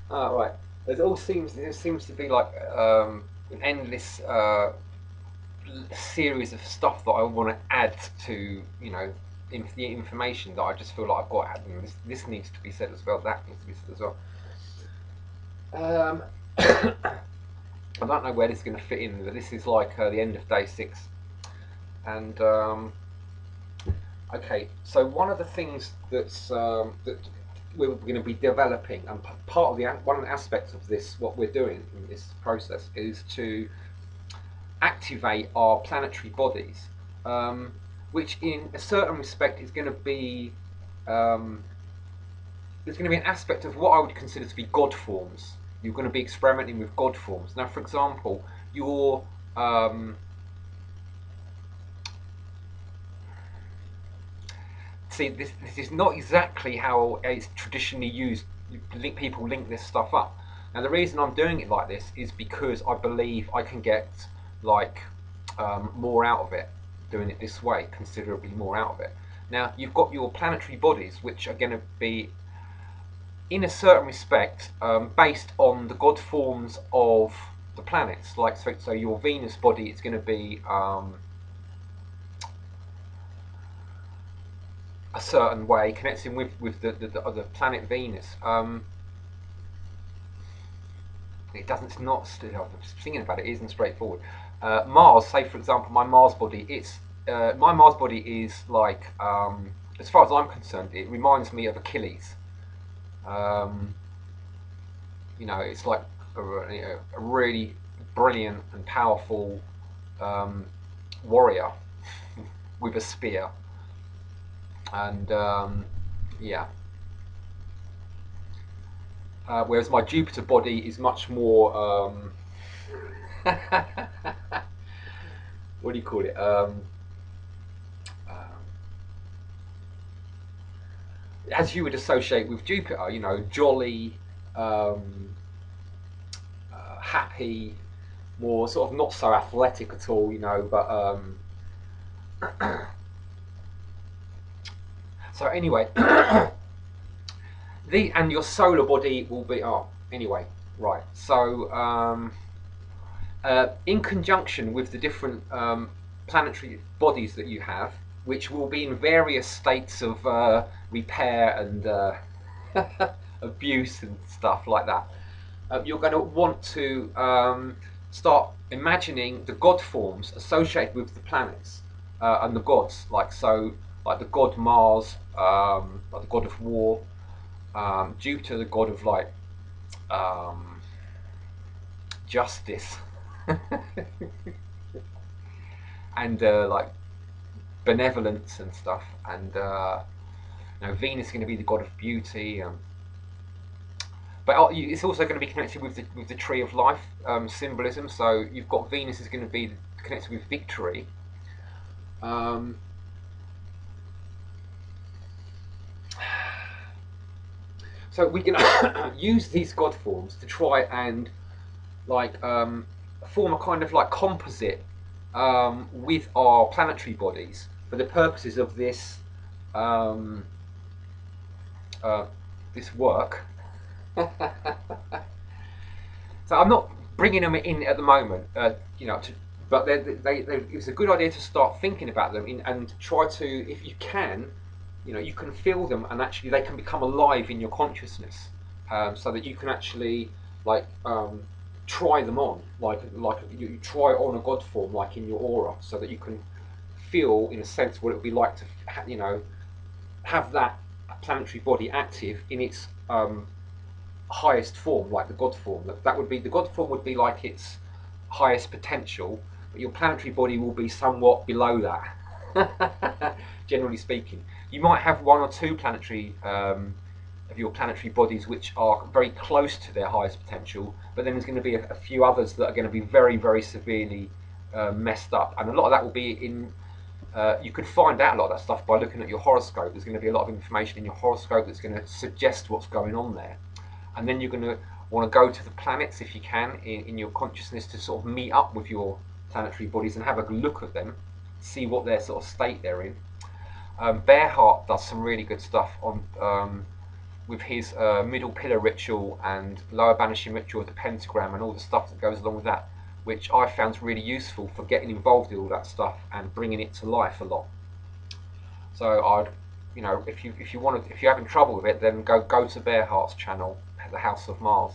Right. There seems to be like an endless series of stuff that I want to add to, the information that I just feel like I've got to add. And this needs to be said as well. That needs to be said as well. Um, I don't know where this is going to fit in, but this is like the end of day 6, and okay. So one of the things that we're going to be developing, and part of the one of the aspects of this, what we're doing in this process, is to activate our planetary bodies, um, which in a certain respect is going to be there's going to be an aspect of what I would consider to be God forms. You're going to be experimenting with God forms. Now, for example, your see, this is not exactly how it's traditionally used. People link this stuff up. Now, the reason I'm doing it like this is because I believe I can get like more out of it doing it this way, considerably more out of it. Now, you've got your planetary bodies, which are going to be, in a certain respect, based on the god forms of the planets. Like, so your Venus body is going to be a certain way, connecting with the planet Venus. It doesn't. It's not. I'm thinking about it. It isn't straightforward. Mars, say for example, my Mars body. My Mars body is like, as far as I'm concerned, it reminds me of Achilles. Um, it's like a really brilliant and powerful um, warrior with a spear, and yeah. Whereas my Jupiter body is much more. What do you call it? Um, as you would associate with Jupiter, jolly, um, happy, more sort of not so athletic at all, but so anyway, and your solar body will be, anyway, right. So in conjunction with the different planetary bodies that you have, which will be in various states of repair and abuse and stuff like that, you're going to want to start imagining the god forms associated with the planets and the gods, like the god Mars, like the god of war, Jupiter, the god of like justice, and like benevolence and stuff, and Venus is going to be the god of beauty. But it's also going to be connected with the tree of life symbolism. So you've got Venus is going to be connected with victory. Um, so we can use these god forms to try and like form a kind of like composite with our planetary bodies for the purposes of um, uh, this work. So I'm not bringing them in at the moment, but it's a good idea to start thinking about them and try to, if you can, you can feel them and actually they can become alive in your consciousness, so that you can actually like try them on, like you try on a god form, like in your aura, so that you can feel, in a sense, what it would be like to, have that planetary body active in its highest form, like the god form. That would be, the god form would be like its highest potential, but your planetary body will be somewhat below that. Generally speaking, you might have one or two planetary of your planetary bodies which are very close to their highest potential, but then there's going to be a few others that are going to be very, very severely messed up, and a lot of that will be in. You could find out a lot of that stuff by looking at your horoscope. There's going to be a lot of information in your horoscope that's going to suggest what's going on there, and then you're going to want to go to the planets if you can in your consciousness to sort of meet up with your planetary bodies and have a look at them, see what their sort of state they're in. Bearheart does some really good stuff on with his middle pillar ritual and lower banishing ritual of the pentagram and all the stuff that goes along with that, which I found really useful for getting involved with all that stuff and bringing it to life a lot. So I'd, if you want to, if you're having trouble with it, then go to Bearheart's channel, the House of Mars.